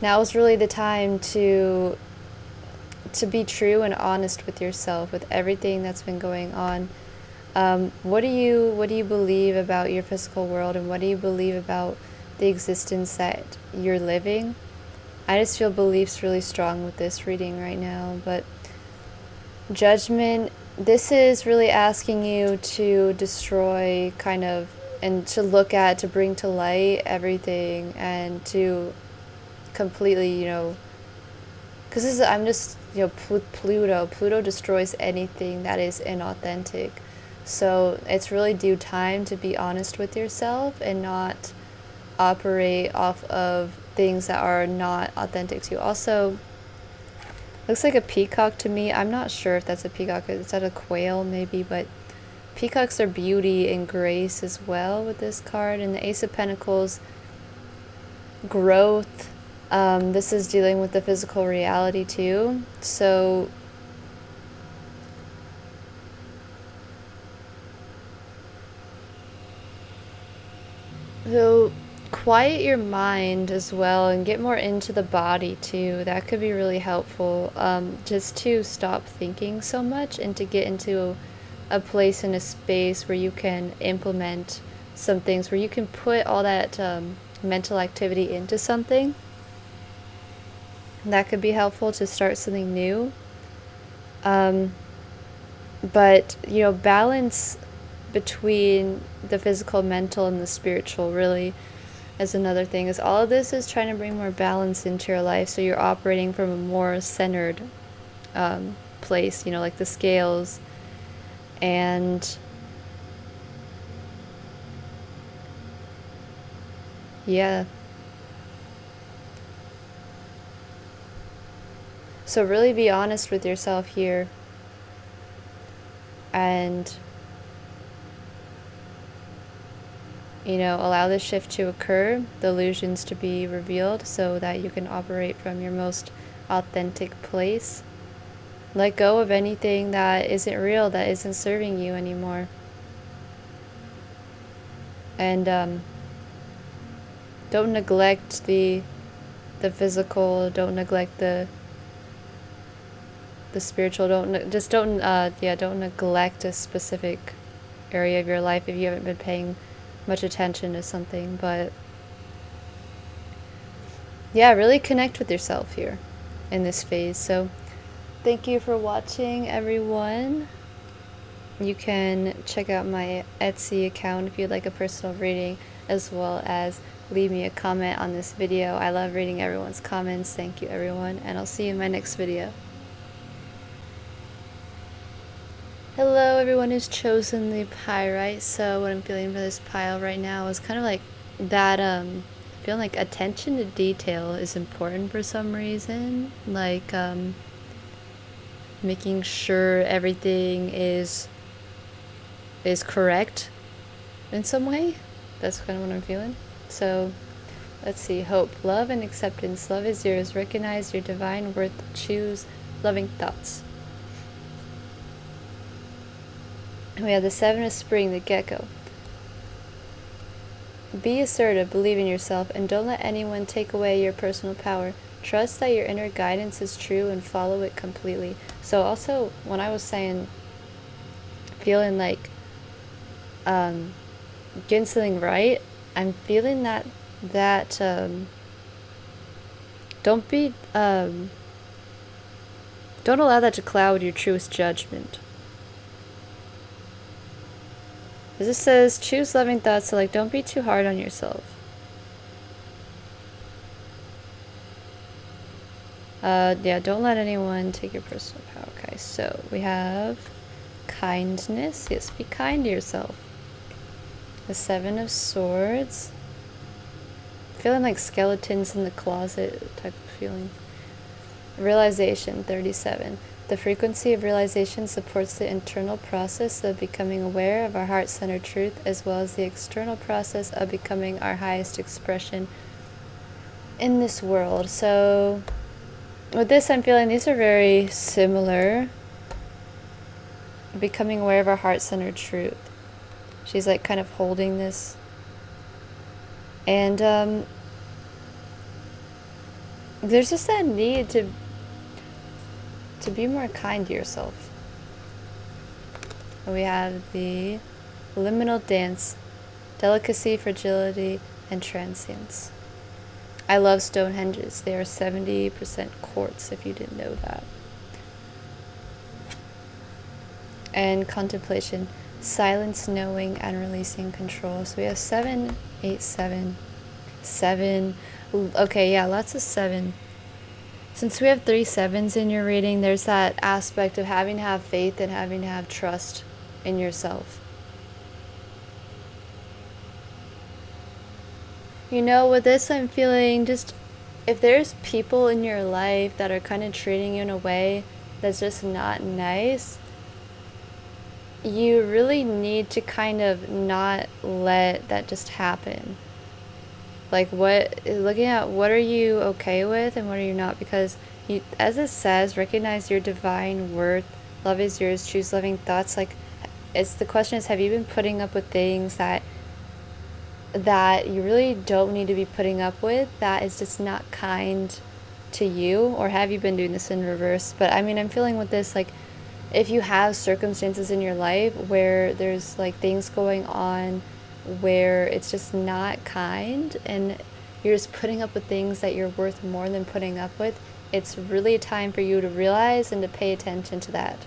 Now is really the time to be true and honest with yourself, with everything that's been going on. What do you believe about your physical world, and what do you believe about the existence that you're living? I just feel beliefs really strong with this reading right now. But Judgment, this is really asking you to destroy kind of, and to look at, to bring to light everything, and to completely, because I'm just, Pluto destroys anything that is inauthentic. So it's really due time to be honest with yourself and not operate off of things that are not authentic to you. Also, looks like a peacock to me. I'm not sure if that's a peacock. Is that a quail maybe? But peacocks are beauty and grace as well with this card. And the Ace of Pentacles, growth. This is dealing with the physical reality too. So quiet your mind as well and get more into the body too. That could be really helpful. Just to stop thinking so much and to get into a place and a space where you can implement some things, where you can put all that mental activity into something. That could be helpful to start something new. But, balance between the physical, mental, and the spiritual really is another thing. Is all of this is trying to bring more balance into your life, so you're operating from a more centered place, like the scales. And yeah. So really be honest with yourself here, and allow the shift to occur, the illusions to be revealed, so that you can operate from your most authentic place. Let go of anything that isn't real, that isn't serving you anymore. And don't neglect the physical, don't neglect the spiritual, don't neglect a specific area of your life if you haven't been paying much attention to something. But yeah, really connect with yourself here in this phase. So thank you for watching, everyone. You can check out my Etsy account if you'd like a personal reading, as well as leave me a comment on this video. I love reading everyone's comments. Thank you, everyone, and I'll see you in my next video. Hello, everyone who's chosen the Pyrite. So what I'm feeling for this pile right now is kind of like that, feeling like attention to detail is important for some reason. Like, making sure everything is correct in some way. That's kind of what I'm feeling. So let's see. Hope, love, and acceptance. Love is yours. Recognize your divine worth. Choose loving thoughts. We have the Seven of Spring, the Gecko. Be assertive, believe in yourself, and don't let anyone take away your personal power. Trust that your inner guidance is true and follow it completely. So also, when I was saying feeling like getting something right, I'm feeling that don't allow that to cloud your truest judgment. This says choose loving thoughts, so like don't be too hard on yourself. Yeah, don't let anyone take your personal power. Okay, so we have kindness. Yes, be kind to yourself. The Seven of Swords. Feeling like skeletons in the closet type of feeling. Realization, 37. The frequency of realization supports the internal process of becoming aware of our heart-centered truth, as well as the external process of becoming our highest expression in this world. So with this, I'm feeling these are very similar. Becoming aware of our heart-centered truth. She's like kind of holding this. And there's just that need to be more kind to yourself. We have the liminal dance, delicacy, fragility, and transience. I love Stonehenges. They are 70% quartz, if you didn't know that. And contemplation, silence, knowing, and releasing control. So we have 7, 8, 7, 7. Okay, yeah, lots of 7. Since we have 3 7s in your reading, there's that aspect of having to have faith and having to have trust in yourself. You know, with this, I'm feeling just, if there's people in your life that are kind of treating you in a way that's just not nice, you really need to kind of not let that just happen. Like, looking at what are you okay with and what are you not, because you, as it says, recognize your divine worth, love is yours, choose loving thoughts. Like, the question is, have you been putting up with things that you really don't need to be putting up with, that is just not kind to you? Or have you been doing this in reverse? But I mean, I'm feeling with this, like, if you have circumstances in your life where there's like things going on where it's just not kind and you're just putting up with things that you're worth more than putting up with, it's really time for you to realize and to pay attention to that.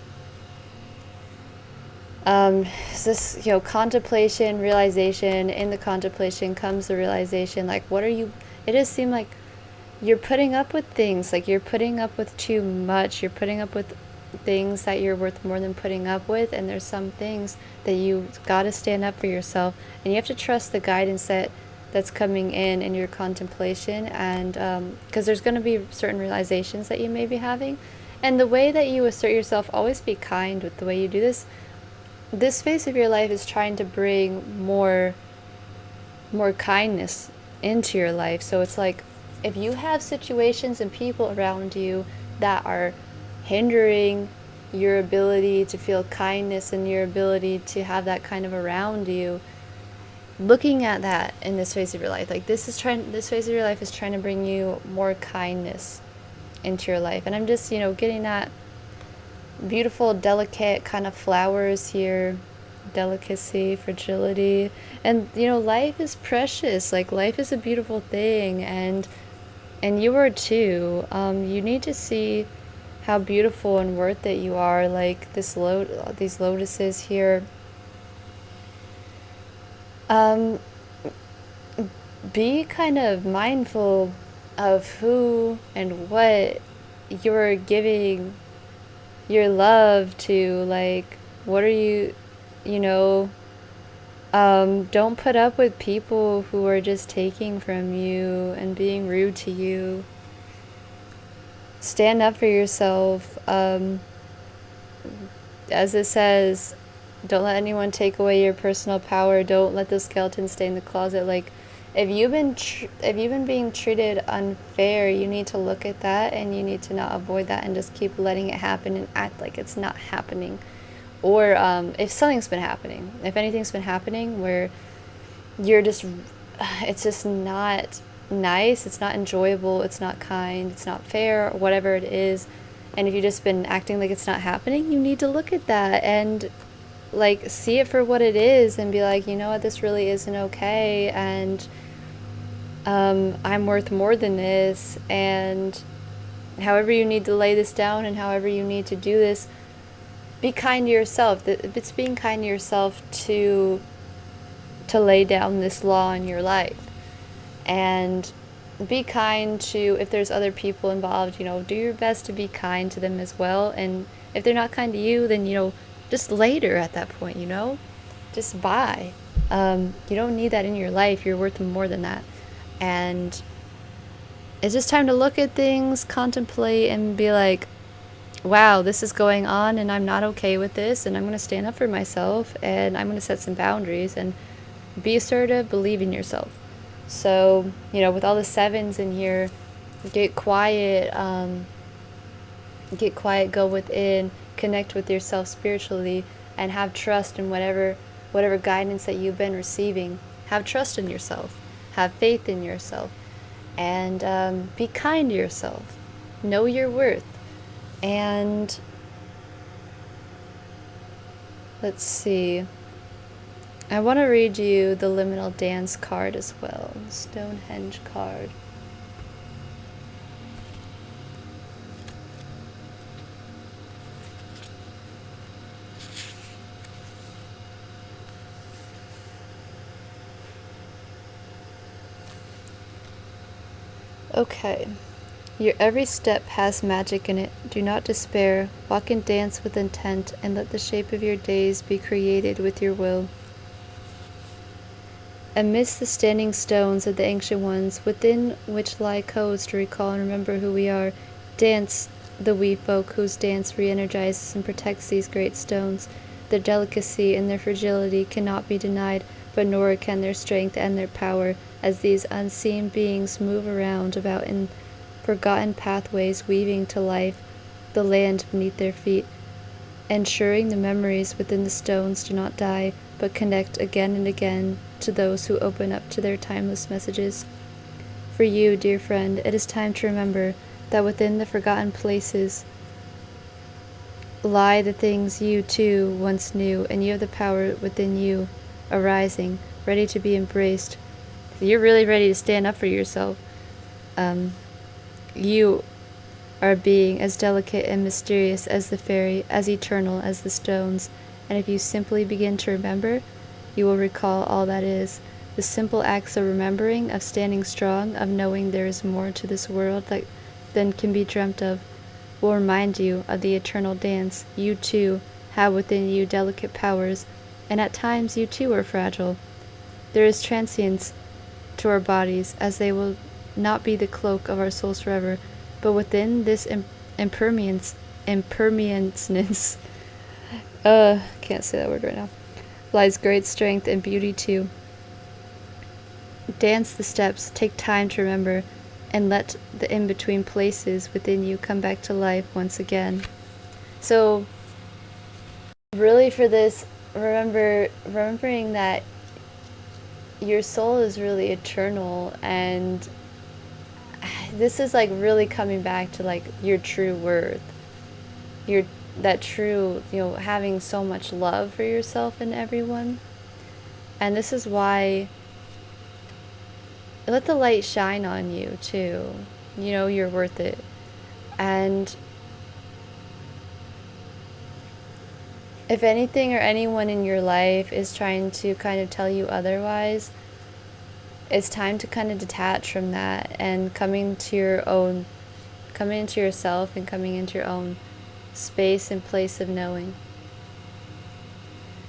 This, contemplation, realization. In the contemplation comes the realization, like, it does seem like you're putting up with things, like you're putting up with too much, you're putting up with things that you're worth more than putting up with, and there's some things that you got to stand up for yourself, and you have to trust the guidance that's coming in your contemplation, and because there's going to be certain realizations that you may be having, and the way that you assert yourself, always be kind with the way you do this phase of your life is trying to bring more kindness into your life. So it's like, if you have situations and people around you that are hindering your ability to feel kindness and your ability to have that kind of around you, looking at that in this phase of your life, like this phase of your life is trying to bring you more kindness into your life. And I'm just, getting that beautiful, delicate kind of flowers here, delicacy, fragility, and life is precious. Like, life is a beautiful thing, and you are too. You need to see how beautiful and worth it you are. Like these lotuses here. Be kind of mindful of who and what you're giving your love to. Like, what are you, don't put up with people who are just taking from you and being rude to you. Stand up for yourself. As it says, don't let anyone take away your personal power. Don't let those skeletons stay in the closet. Like, if you've been being treated unfair, you need to look at that, and you need to not avoid that and just keep letting it happen and act like it's not happening. Or if something's been happening, if anything's been happening where it's just not nice, it's not enjoyable, it's not kind, it's not fair, or whatever it is, and if you've just been acting like it's not happening, you need to look at that and like see it for what it is and be like, you know what, this really isn't okay, and I'm worth more than this, and however you need to lay this down and however you need to do this, be kind to yourself. It's being kind to yourself to lay down this law in your life. And be kind to, if there's other people involved, do your best to be kind to them as well. And if they're not kind to you, then, just later at that point, just bye. You don't need that in your life. You're worth more than that. And it's just time to look at things, contemplate, and be like, wow, this is going on and I'm not okay with this, and I'm going to stand up for myself, and I'm going to set some boundaries and be assertive, believe in yourself. So, with all the sevens in here, get quiet, go within, connect with yourself spiritually, and have trust in whatever guidance that you've been receiving. Have trust in yourself, have faith in yourself, and be kind to yourself. Know your worth. And let's see. I want to read you the liminal dance card as well, Stonehenge card. Okay. Your every step has magic in it. Do not despair. Walk and dance with intent, and let the shape of your days be created with your will. Amidst the standing stones of the ancient ones, within which lie codes to recall and remember who we are, dance the wee folk whose dance re-energizes and protects these great stones. Their delicacy and their fragility cannot be denied, but nor can their strength and their power, as these unseen beings move around about in forgotten pathways, weaving to life the land beneath their feet, ensuring the memories within the stones do not die, but connect again and again to those who open up to their timeless messages. For you, dear friend, it is time to remember that within the forgotten places lie the things you too once knew, and you have the power within you arising, ready to be embraced. You're really ready to stand up for yourself. You are a being as delicate and mysterious as the fairy, as eternal as the stones, and if you simply begin to remember, you will recall all that is. The simple acts of remembering, of standing strong, of knowing there is more to this world than can be dreamt of, will remind you of the eternal dance. You too have within you delicate powers, and at times you too are fragile. There is transience to our bodies, as they will not be the cloak of our souls forever, but within this impermanence, can't say that word right now, lies great strength and beauty too. Dance the steps, take time to remember, and let the in-between places within you come back to life once again. So, really for this, remembering that your soul is really eternal, and this is like really coming back to like your true worth, that true, having so much love for yourself and everyone. And this is why, let the light shine on you too. You're worth it. And if anything or anyone in your life is trying to kind of tell you otherwise, it's time to kind of detach from that and coming into yourself and coming into your own space and place of knowing.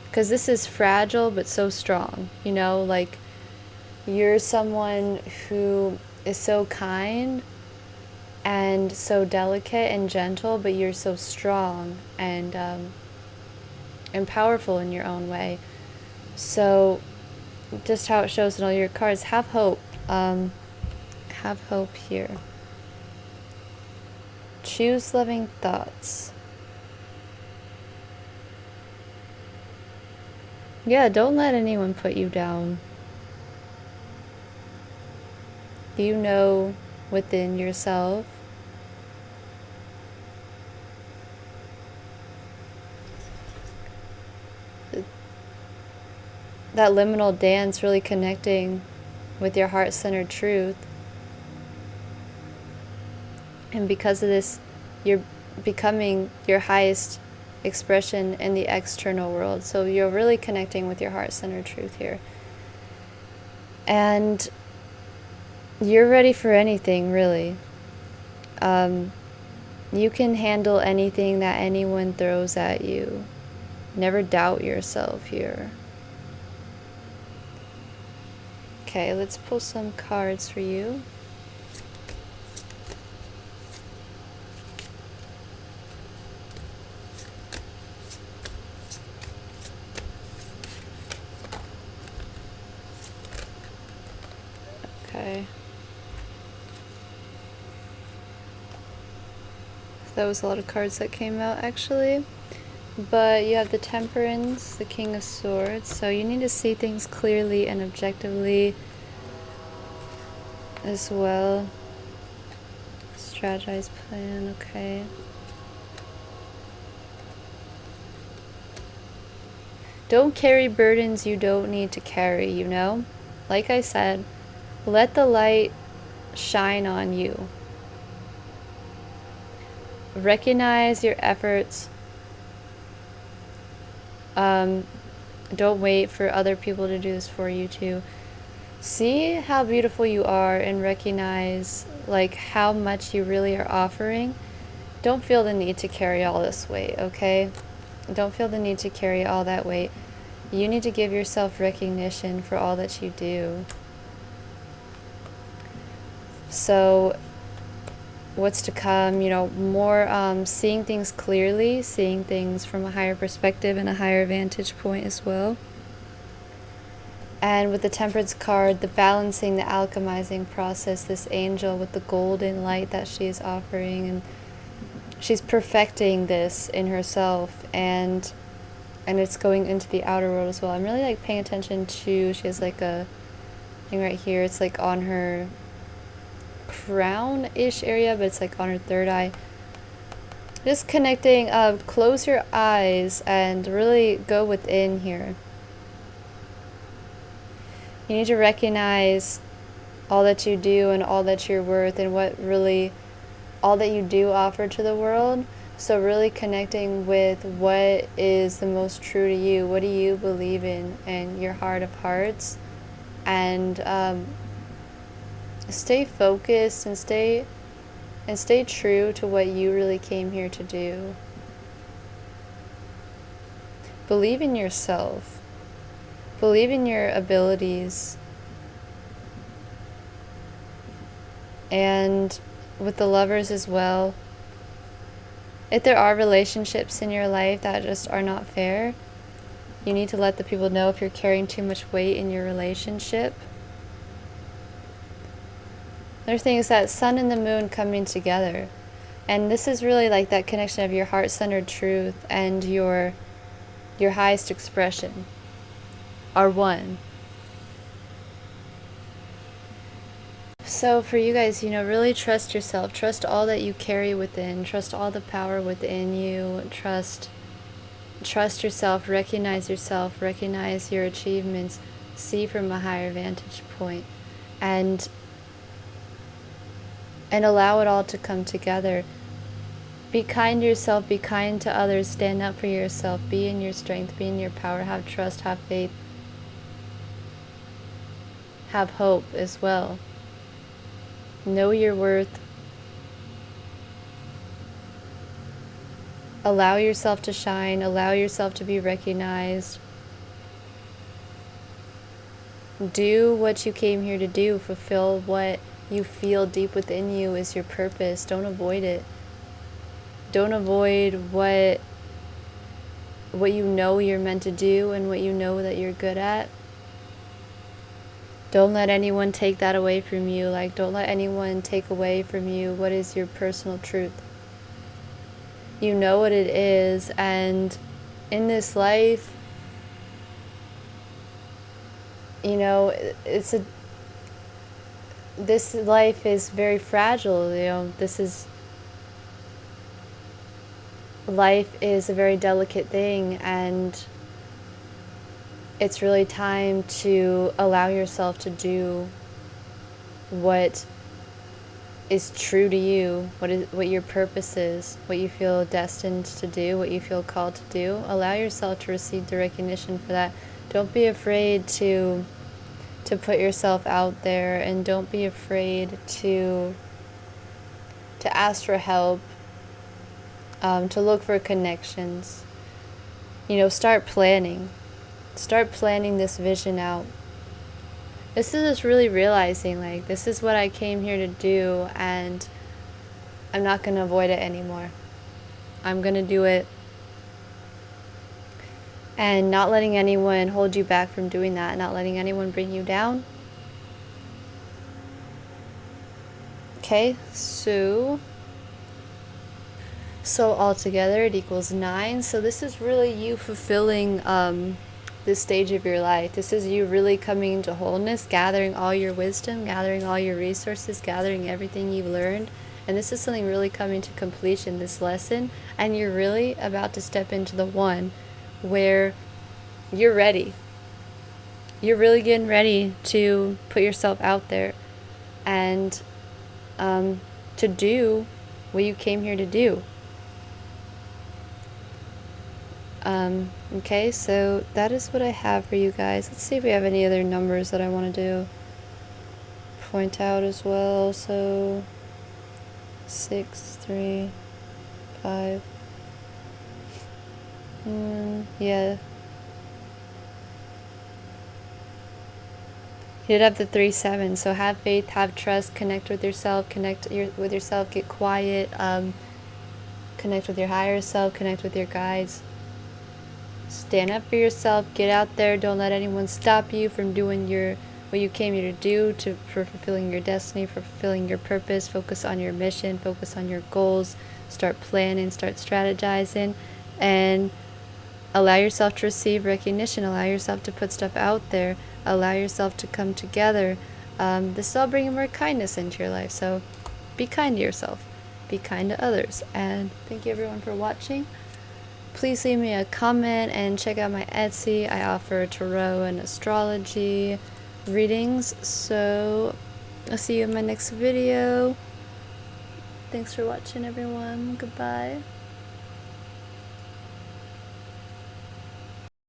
Because this is fragile but so strong, like you're someone who is so kind and so delicate and gentle, but you're so strong and powerful in your own way. So just how it shows in all your cards, have hope. Have hope here. Choose loving thoughts. Yeah, don't let anyone put you down. You know within yourself that liminal dance, really connecting with your heart-centered truth. And because of this, you're becoming your highest expression in the external world. So you're really connecting with your heart-centered truth here. And You're ready for anything, really. You can handle anything that anyone throws at you. Never doubt yourself here. Okay, let's pull some cards for you. Okay. That was a lot of cards that came out, actually. But you have the Temperance, the King of Swords, so you need to see things clearly and objectively as well. Strategize, plan, okay. Don't carry burdens you don't need to carry, you know? Like I said, let the light shine on you. Recognize your efforts. Don't wait for other people to do this for you too. See how beautiful you are and recognize like how much you really are offering. Don't feel the need to carry all this weight, okay? Don't feel the need to carry all that weight. You need to give yourself recognition for all that you do. So what's to come, you know, more seeing things clearly, seeing things from a higher perspective and a higher vantage point as well. And with the Temperance card, the balancing, the alchemizing process, this angel with the golden light that she is offering, and she's perfecting this in herself, and it's going into the outer world as well. I'm really like paying attention to, she has like a thing right here, it's like on her crown-ish area, but it's like on her third eye. Just connecting, close your eyes and really go within here. You need to recognize all that you do and all that you're worth and what really, all that you do offer to the world. So really connecting with what is the most true to you. What do you believe in your heart of hearts? And stay focused and stay true to what you really came here to do. Believe in yourself. Believe in your abilities. And with the Lovers as well, if there are relationships in your life that just are not fair, you need to let the people know if you're carrying too much weight in your relationship. There are things that Sun and the Moon coming together. And this is really like that connection of your heart-centered truth and your highest expression are one. So for you guys, you know, really trust yourself. Trust all that you carry within. Trust all the power within you. Trust yourself. Recognize your achievements. See from a higher vantage point. And allow it all to come together. Be kind to yourself. Be kind to others. Stand up for yourself. Be in your strength. Be in your power. Have trust. Have faith. Have hope as well. Know your worth. Allow yourself to shine. Allow yourself to be recognized. Do what you came here to do. Fulfill what you feel deep within you is your purpose. Don't avoid it. Don't avoid what you know you're meant to do and what you know that you're good at. Don't let anyone take that away from you. Like, don't let anyone take away from you what is your personal truth. You know what it is, and in this life, you know, this life is very fragile, you know, life is a very delicate thing, and it's really time to allow yourself to do what is true to you, what your purpose is, what you feel destined to do, what you feel called to do. Allow yourself to receive the recognition for that. Don't be afraid to to put yourself out there, and don't be afraid to ask for help, to look for connections. You know, start planning this vision out. This is just really realizing, like, this is what I came here to do, and I'm not going to avoid it anymore. I'm going to do it, and not letting anyone hold you back from doing that, not letting anyone bring you down. Okay, so altogether it equals 9. So this is really you fulfilling this stage of your life. This is you really coming into wholeness, gathering all your wisdom, gathering all your resources, gathering everything you've learned. And this is something really coming to completion, this lesson. And you're really about to step into the one where you're ready. You're really getting ready to put yourself out there and to do what you came here to do. Okay, so that is what I have for you guys. Let's see if we have any other numbers that I want to point out as well. So 6, 3, 5. Yeah. You did have the 3, 7. So have faith, have trust, connect with yourself, with yourself, get quiet, connect with your higher self, connect with your guides. Stand up for yourself, get out there, don't let anyone stop you from doing what you came here to do, for fulfilling your destiny, for fulfilling your purpose. Focus on your mission, focus on your goals, start planning, start strategizing, and allow yourself to receive recognition, allow yourself to put stuff out there, allow yourself to come together. This is all bringing more kindness into your life, so be kind to yourself, be kind to others, and thank you everyone for watching. Please leave me a comment and check out my Etsy. I offer tarot and astrology readings. So I'll see you in my next video. Thanks for watching, everyone. Goodbye.